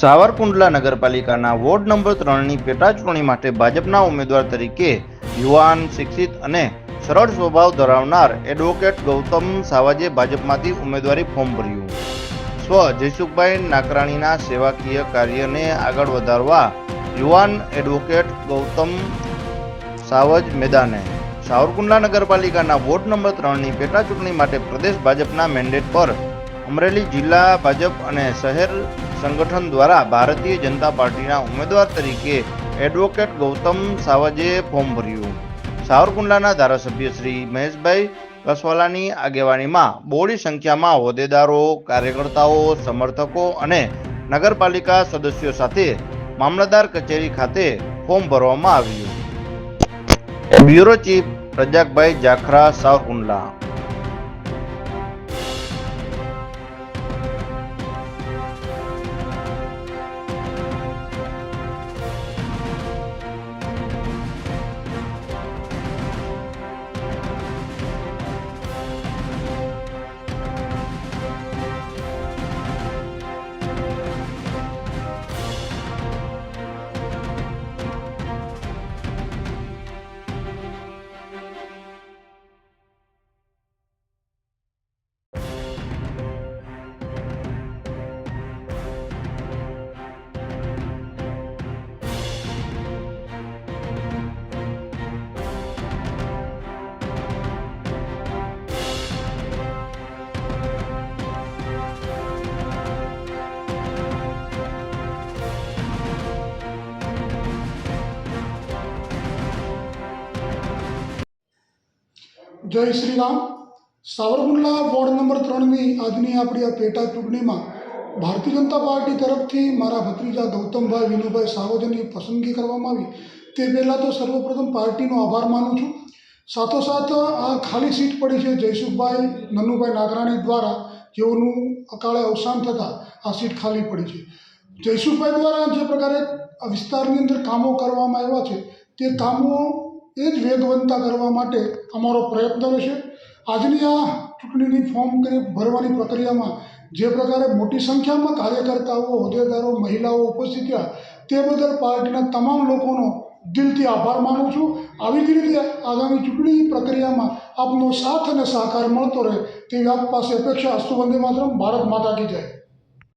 સાવરકુંડલા નગરપાલિકાના ward number 3ની પેટાચૂંટણી માટે ભાજપના ઉમેદવાર તરીકે યુવાન, શિક્ષિત અને સરળ સ્વભાવ ધરાવનાર એડવોકેટ ગૌતમ સાવજે ભાજપમાંથી ઉમેદવારી ફોર્મ ભર્યું. સ્વ જયસુખભાઈ નાકરાણીના સેવાકીય કાર્યને આગળ વધારવા યુવાન એડવોકેટ ગૌતમ સાવજ મેદાને. સાવરકુંડલા નગરપાલિકાના વોર્ડ નંબર 3ની પેટાચૂંટણી માટે પ્રદેશ ભાજપના મેન્ડેટ પર અમરેલી જિલ્લા ભાજપ અને શહેર સંગઠન દ્વારા ભારતીય જનતા પાર્ટીના ઉમેદવાર તરીકે એડવોકેટ ગૌતમ સાવજે ફોર્મ ભર્યું. સાવરકુંડલાના ધારાસભ્ય શ્રી મહેશભાઈ કસવાલાની આગેવાનીમાં બહોળી સંખ્યામાં હોદ્દેદારો, કાર્યકર્તાઓ, સમર્થકો અને નગરપાલિકા સદસ્યો સાથે મામલતદાર કચેરી ખાતે ફોર્મ ભરવામાં આવ્યું. Bureau chief Rajakbhai Jakhra, Savarkundla. જય શ્રી રામ. સાવરકુંડલા વોર્ડ નંબર 3ની આજની આપણી આ પેટા ચૂંટણીમાં ભારતીય જનતા પાર્ટી તરફથી મારા ભત્રીજા ગૌતમભાઈ વિનુભાઈ સાવજની પસંદગી કરવામાં આવી. તે પહેલાં તો સર્વપ્રથમ પાર્ટીનો આભાર માનું છું. સાથોસાથ આ ખાલી સીટ પડી છે જયસુખભાઈ નનુભાઈ નાગરાણી દ્વારા, જેઓનું અકાળે અવસાન થતાં આ સીટ ખાલી પડી છે. જયસુખભાઈ દ્વારા જે પ્રકારે આ વિસ્તારની અંદર કામો કરવામાં આવ્યા છે, તે કામો એ જ વેગવંતા કરવા માટે અમારો પ્રયત્ન રહેશે. આજની આ ચૂંટણીની ફોર્મ ભરવાની પ્રક્રિયામાં જે પ્રકારે મોટી સંખ્યામાં કાર્યકર્તાઓ, હોદ્દેદારો, મહિલાઓ ઉપસ્થિત થયા, તે બદલ પાર્ટીના તમામ લોકોનો દિલથી આભાર માનું છું. આવી જ રીતે આગામી ચૂંટણી પ્રક્રિયામાં આપનો સાથ અને સહકાર મળતો રહે તેવી આપ પાસે અપેક્ષા. અસ્તુ. વંદે માતરમ. ભારત માતા કી જય.